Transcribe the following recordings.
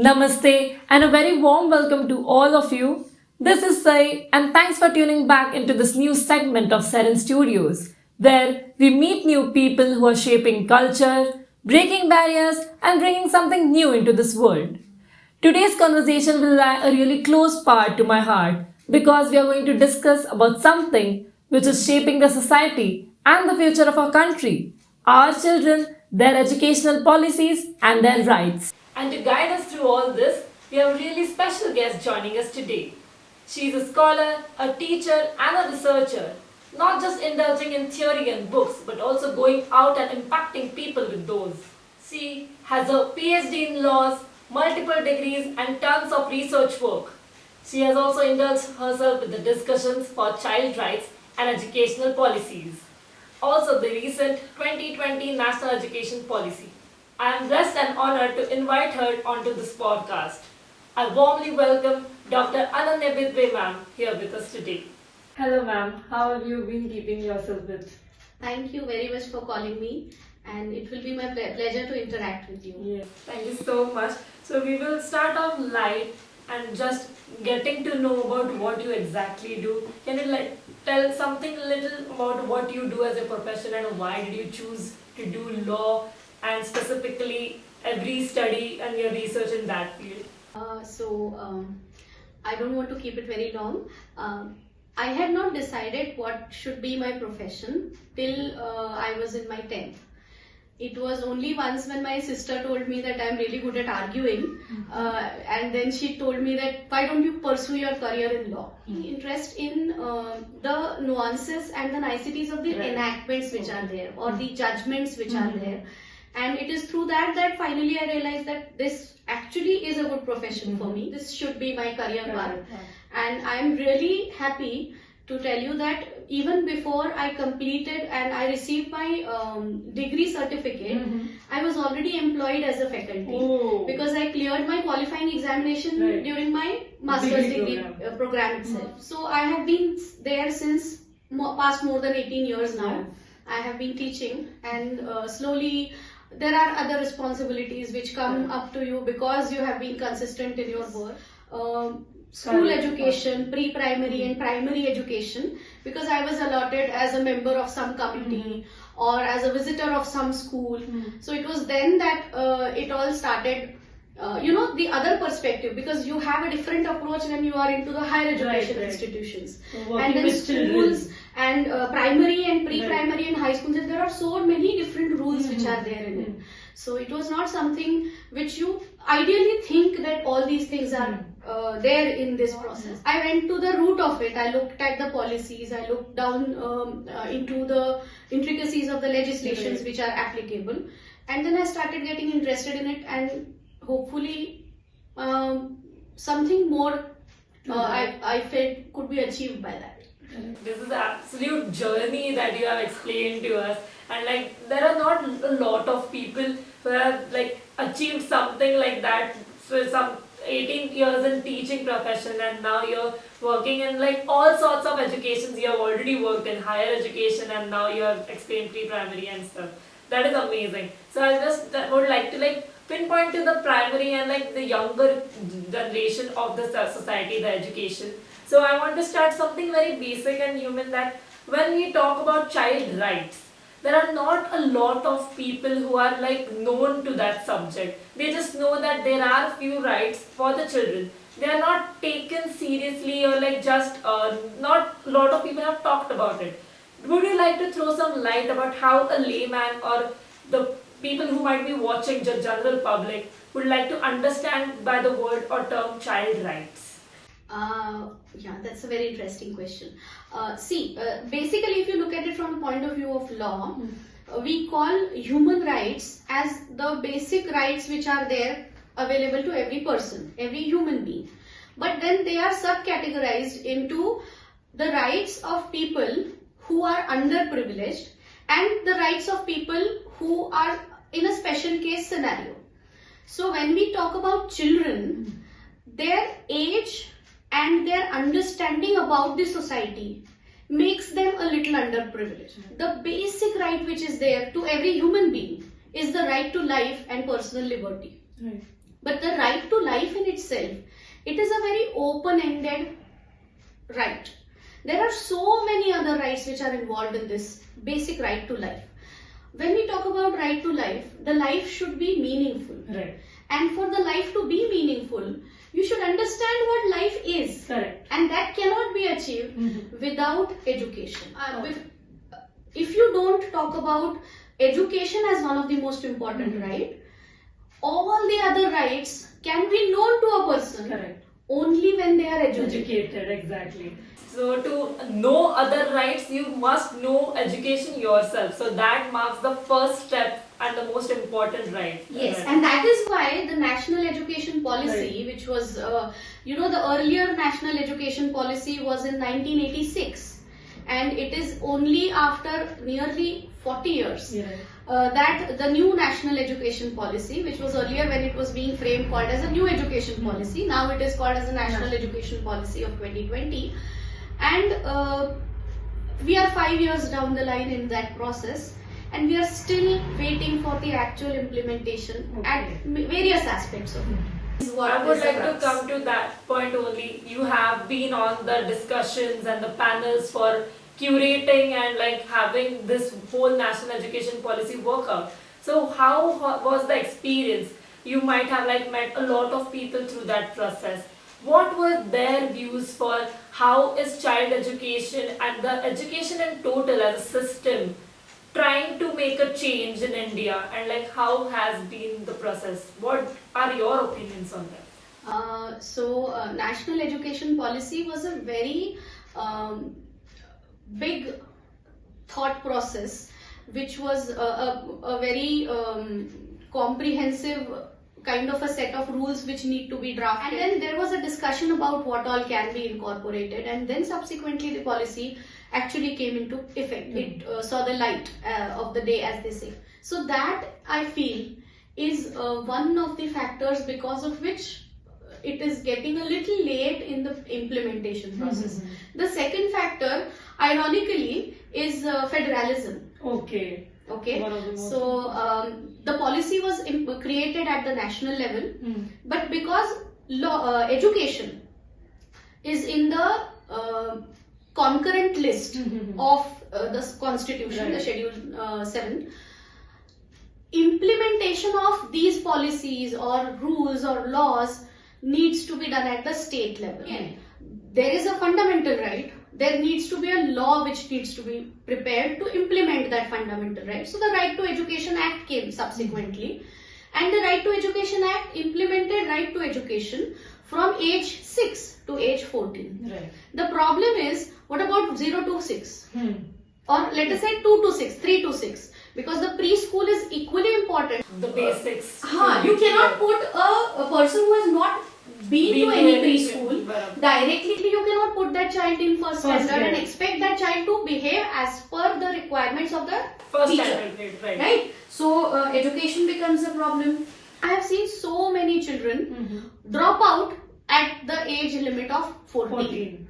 Namaste and a very warm welcome to all of you. This is Sai and thanks for tuning back into this new segment of Seren Studios where we meet new people who are shaping culture, breaking barriers and bringing something new into this world. Today's conversation will lie a really close part to my heart because we are going to discuss about something which is shaping the society and the future of our country, our children, their educational policies and their rights. And to guide us through all this, we have a really special guest joining us today. She is a scholar, a teacher and a researcher, not just indulging in theory and books but also going out and impacting people with those. She has a PhD in laws, multiple degrees and tons of research work. She has also indulged herself with the discussions for child rights and educational policies. Also the recent 2020 National Education Policy. I am blessed and honored to invite her onto this podcast. I warmly welcome Dr. Ananya Bibave ma'am here with us today. Hello ma'am, how have you been keeping yourself with? Thank you very much for calling me, and it will be my pleasure to interact with you. Yes, thank you so much. So we will start off light and just getting to know about what you exactly do. Can you tell something a little about what you do as a profession and why did you choose to do law and specifically every study and your research in that field? I don't want to keep it very long. I had not decided what should be my profession till I was in my 10th. It was only once when my sister told me that I'm really good at arguing, and then she told me that why don't you pursue your career in law? Interest in the nuances and the niceties of the enactments which are there or the judgments which are there. And it is through that finally I realized that this actually is a good profession for me. This should be my career path. And I'm really happy to tell you that even before I completed and I received my degree certificate, I was already employed as a faculty because I cleared my qualifying examination during my master's degree program itself. So I have been there since past more than 18 years now. I have been teaching, and slowly there are other responsibilities which come up to you because you have been consistent in your work. School education, pre-primary and primary education, because I was allotted as a member of some committee or as a visitor of some school. So it was then that it all started, the other perspective, because you have a different approach when you are into the higher education institutions. And then schools and primary and pre-primary and high schools, and there are so many different rules which are there in it. So it was not something which you ideally think that all these things are there in this process. I went to the root of it. I looked at the policies. I looked down into the intricacies of the legislations which are applicable. And then I started getting interested in it, and hopefully something more I felt could be achieved by that. This is an absolute journey that you have explained to us, and there are not a lot of people who have achieved something like that. So some 18 years in teaching profession, and now you're working in all sorts of educations. You have already worked in higher education, and now you have explained pre-primary and stuff. That is amazing. So I just would like to pinpoint to the primary and the younger generation of the society, the education. So I want to start something very basic and human, that when we talk about child rights, there are not a lot of people who are known to that subject. They just know that there are few rights for the children. They are not taken seriously, or not a lot of people have talked about it. Would you like to throw some light about how a layman or the people who might be watching, the general public, would like to understand by the word or term child rights? Yeah, that's a very interesting question. Basically, if you look at it from the point of view of law, we call human rights as the basic rights which are there available to every person, every human being. But then they are subcategorized into the rights of people who are underprivileged and the rights of people who are in a special case scenario. So when we talk about children, their age and their understanding about the society makes them a little underprivileged. The basic right which is there to every human being is the right to life and personal liberty. Right. But the right to life in itself, it is a very open-ended right. There are so many other rights which are involved in this basic right to life. When we talk about right to life, the life should be meaningful. Right. And for the life to be meaningful, you should understand what life is. Correct. And that cannot be achieved without education. If you don't talk about education as one of the most important right, all the other rights can be known to a person. Correct. Only when they are Educated, exactly. So to know other rights, you must know education yourself. So that marks the first step and the most important right. Yes, and that is why the National Education Policy, which was, the earlier National Education Policy was in 1986, and it is only after nearly 40 years that the new National Education Policy, which was earlier when it was being framed called as a new education policy, now it is called as a National Education Policy of 2020, and we are 5 years down the line in that process. And we are still waiting for the actual implementation at various aspects of it. I would like to come to that point only. You have been on the discussions and the panels for curating and like having this whole national education policy work out. So how was the experience? You might have like met a lot of people through that process. What were their views for how is child education and the education in total as a system trying to make a change in India, and like how has been the process? What are your opinions on that? National education policy was a very big thought process, which was a very comprehensive kind of a set of rules which need to be drafted. And then there was a discussion about what all can be incorporated, and then subsequently the policy actually came into effect. It saw the light of the day, as they say. So that, I feel, is one of the factors because of which it is getting a little late in the implementation process. The second factor, ironically, is federalism. Okay. So the policy was created at the national level, but because education is in the concurrent list of the constitution, the schedule 7, implementation of these policies or rules or laws needs to be done at the state level. There is a fundamental right. There needs to be a law which needs to be prepared to implement that fundamental right. So the Right to Education Act came subsequently, and the Right to Education Act implemented right to education from age 6 to age 14. The problem is, what about 0 to 6? Or let us say 2 to 6, 3 to 6, because the preschool is equally important. The basics. You cannot put a person who has not been to any preschool directly. You cannot put that child in first standard and expect that child to behave as per the requirements of the first teacher. standard, Right? So education becomes a problem. I have seen so many children drop out at the age limit of 14.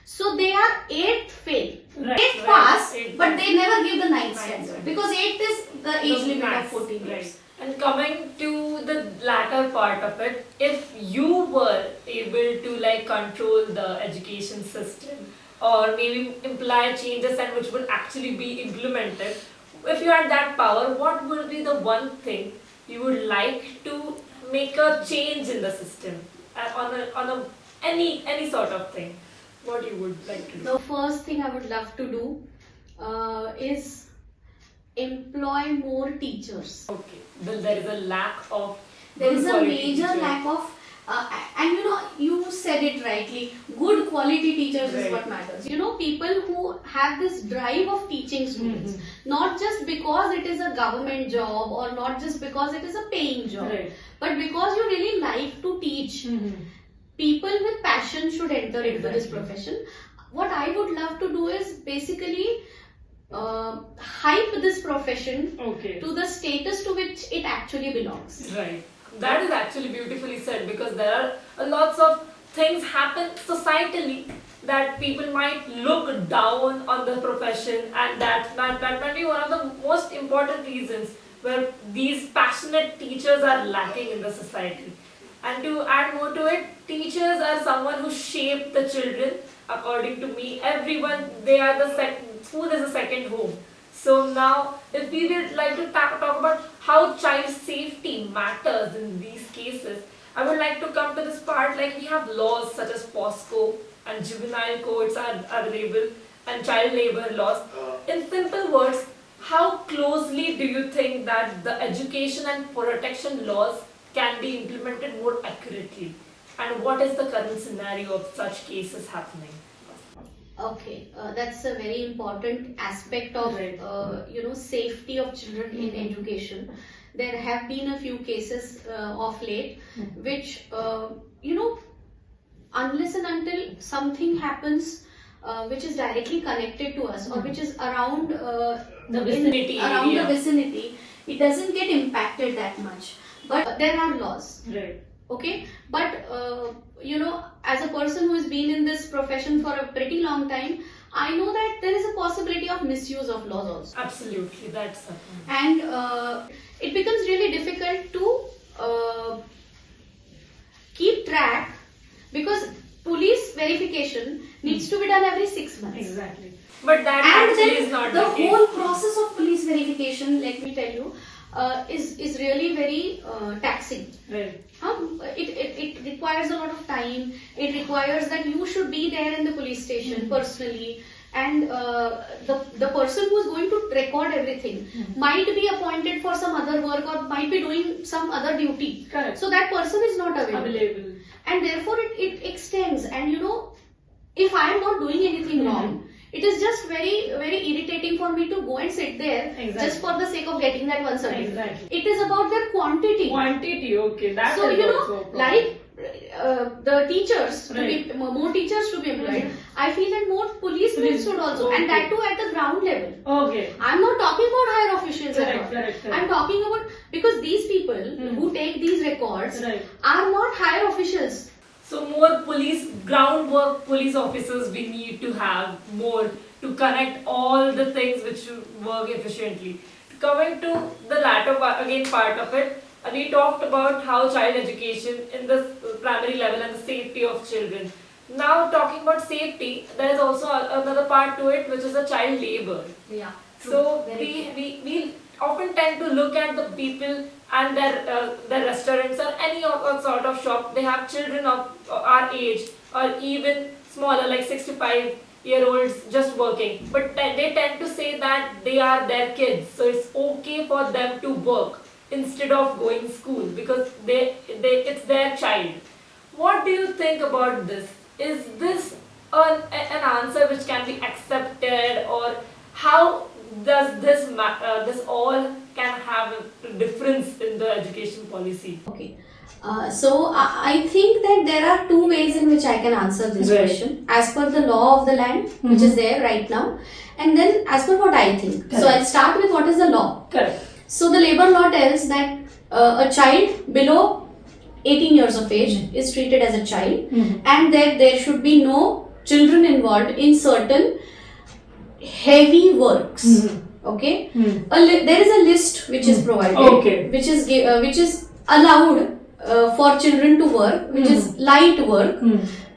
So they are 8th fail. 8th pass, but they never give the 9th standard, because 8th is the age limit of 14 years. And coming to the latter part of it, if you were able to like control the education system or maybe imply changes and which would actually be implemented, if you had that power, what would be the one thing you would like to make a change in the system on any sort of thing? What you would like to do? The first thing I would love to do is employ more teachers. Okay, then there is a lack of. There is a major lack of, and you said it rightly, good quality teachers is what matters. People who have this drive of teaching students, not just because it is a government job or not just because it is a paying job, but because you really like to teach. People with passion should enter into this profession. What I would love to do is basically hype this profession to the status to which it actually belongs. Right. That is actually beautifully said, because there are lots of things happen societally that people might look down on the profession, and that might be one of the most important reasons where these passionate teachers are lacking in the society. And to add more to it, teachers are someone who shape the children. According to me, everyone, they are the school is a second home. So now, if we would like to talk about how child safety matters in these cases, I would like to come to this part. Like, we have laws such as POSCO and juvenile codes are available, and child labor laws. In simple words, how closely do you think that the education and protection laws can be implemented more accurately? And what is the current scenario of such cases happening? Okay, that's a very important aspect of Right. Safety of children in education. There have been a few cases of late, which unless and until something happens which is directly connected to us or which is around The vicinity around area. the vicinity, it doesn't get impacted that much. But there are laws. Right. Okay, but as a person who has been in this profession for a pretty long time, I know that there is a possibility of misuse of laws also, Absolutely, that's a and it becomes really difficult to keep track, because police verification needs to be done every 6 months. exactly. But that And actually then is not the case. whole process of police verification, let me tell you, is really very taxing. Right. It requires a lot of time. It requires that you should be there in the police station personally, and the person who is going to record everything might be appointed for some other work or might be doing some other duty. Correct. So that person is not available, and therefore it extends. And if I am not doing anything wrong, it is just very, very irritating for me to go and sit there just for the sake of getting that one certificate. Exactly. It is about their quantity. Quantity, okay. That So is also a problem. like the teachers, Right. more teachers to be employed. I feel that more policemen should also, and that too at the ground level. Okay. I'm not talking about higher officials at Correct, all. correct. I'm talking about, because these people who take these records Right. are not higher officials. So more groundwork police officers we need to have more to connect all the things which should work efficiently. Coming to the latter part of it, we talked about how child education in the primary level and the safety of children. Now talking about safety, there is also another part to it, which is the child labor. Yeah. So we often tend to look at the people and their restaurants or any sort of shop. They have children of our age or even smaller, like 65-year-olds just working. But they tend to say that they are their kids, so it's okay for them to work instead of going to school because it's their child. What do you think about this? Is this an answer which can be accepted, or how does this all can have a difference in the education policy? Okay. So I think that there are two ways in which I can answer this Right. question. As per the law of the land, which is there right now, and then as per what I think. So Correct. I'll start with what is the law. Correct. So the labor law tells that a child below 18 years of age is treated as a child, and that there should be no children involved in certain heavy works. Okay, there is a list which is provided, Okay. which is allowed for children to work, which is light work,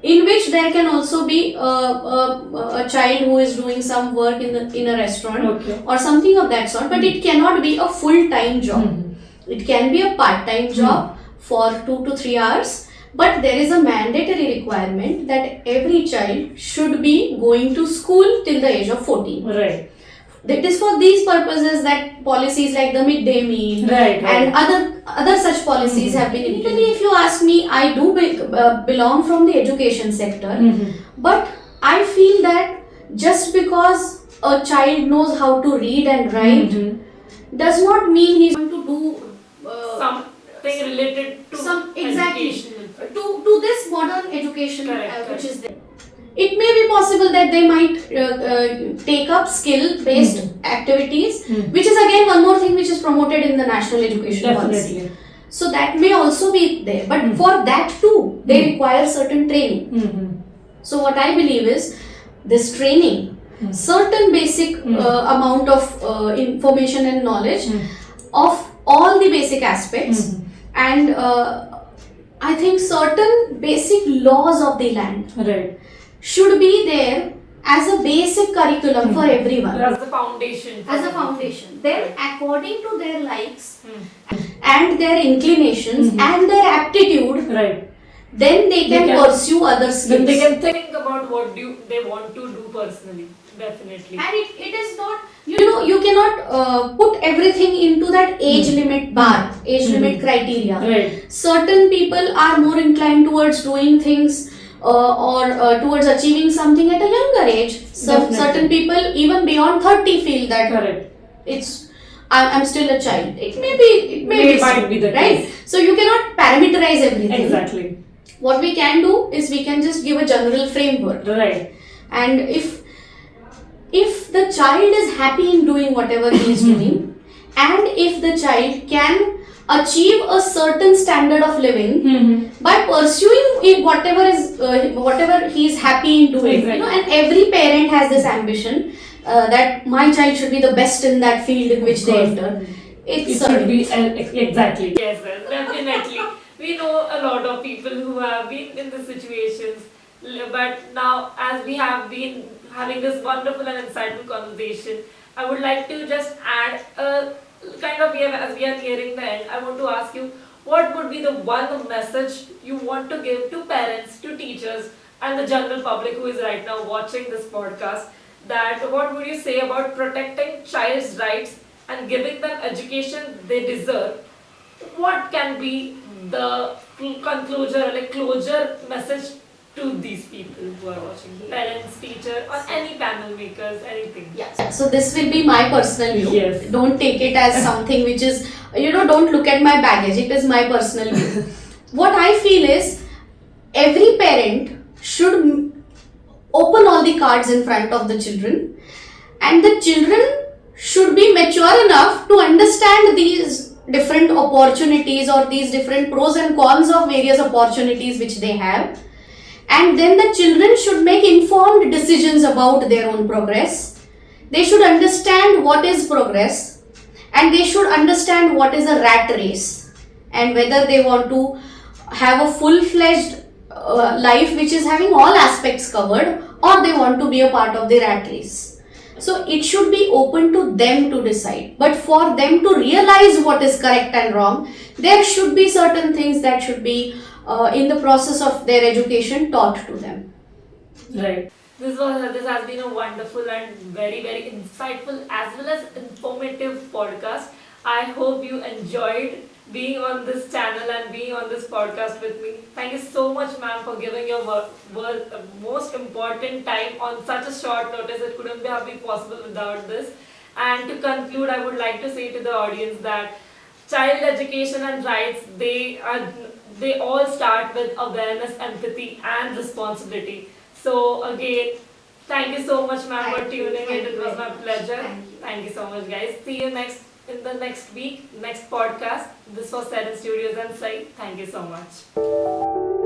in which there can also be a child who is doing some work in a restaurant Okay. or something of that sort, but it cannot be a full-time job. It can be a part-time job for 2 to 3 hours, but there is a mandatory requirement that every child should be going to school till the age of 14. Right. It is for these purposes that policies like the midday meal Right, and other such policies have been implemented. If you ask me, I do belong from the education sector, but I feel that just because a child knows how to read and write does not mean he's going to do Something related to some exactly education. to this modern education Correct, which is there. It may be possible that they might take up skill-based activities, which is again one more thing which is promoted in the national education policy. Definitely. So that may also be there, but for that too, they require certain training. So what I believe is this training, certain basic amount of information and knowledge of all the basic aspects, and I think certain basic laws of the land Right. should be there as a basic curriculum for everyone. As the foundation. As a foundation. Then, according to their likes Hmm. and their inclinations and their aptitude, Right. then they can pursue other skills. Then they can think about what they want to do personally. Definitely. And it is not, you cannot put everything into that age limit bar, age limit criteria. Right. Certain people are more inclined towards doing things or towards achieving something at a younger age. Certain people even beyond 30 feel that Correct. I'm still a child. It might be the right. case. So you cannot parameterize everything. Exactly. What we can do is we can just give a general framework. Right. And if the child is happy in doing whatever he is doing, and if the child can achieve a certain standard of living by pursuing whatever he is happy in doing, Exactly. and every parent has this ambition that my child should be the best in that field in which they enter. It should be exactly. Yes, sir. Definitely. We know a lot of people who have been in the situations, but now as we have been having this wonderful and insightful conversation, I would like to just add a kind of, as we are nearing the end, I want to ask you, what would be the one message you want to give to parents, to teachers, and the general public who is right now watching this podcast? That what would you say about protecting child's rights and giving them education they deserve? What can be the conclusion, like closure message to these people who are watching? Parents, teacher, or any panel makers, anything. Yes. So this will be my personal view. Yes. Don't take it as something which is, don't look at my baggage. It is my personal view. What I feel is every parent should open all the cards in front of the children, and the children should be mature enough to understand these different opportunities or these different pros and cons of various opportunities which they have. And then the children should make informed decisions about their own progress. They should understand what is progress, and they should understand what is a rat race, and whether they want to have a full-fledged life which is having all aspects covered, or they want to be a part of the rat race. So it should be open to them to decide. But for them to realize what is correct and wrong, there should be certain things that should be in the process of their education taught to them. Right. This has been a wonderful and very, very insightful as well as informative podcast. I hope you enjoyed being on this channel and being on this podcast with me. Thank you so much, ma'am, for giving your most important time on such a short notice. It couldn't have been possible without this. And to conclude, I would like to say to the audience that child education and rights, they all start with awareness, empathy, and responsibility. So again, thank you so much, ma'am, for tuning in. It was my pleasure. Thank you so much, guys. See you in the next week, next podcast. This was Seven Studios and Sai. Thank you so much.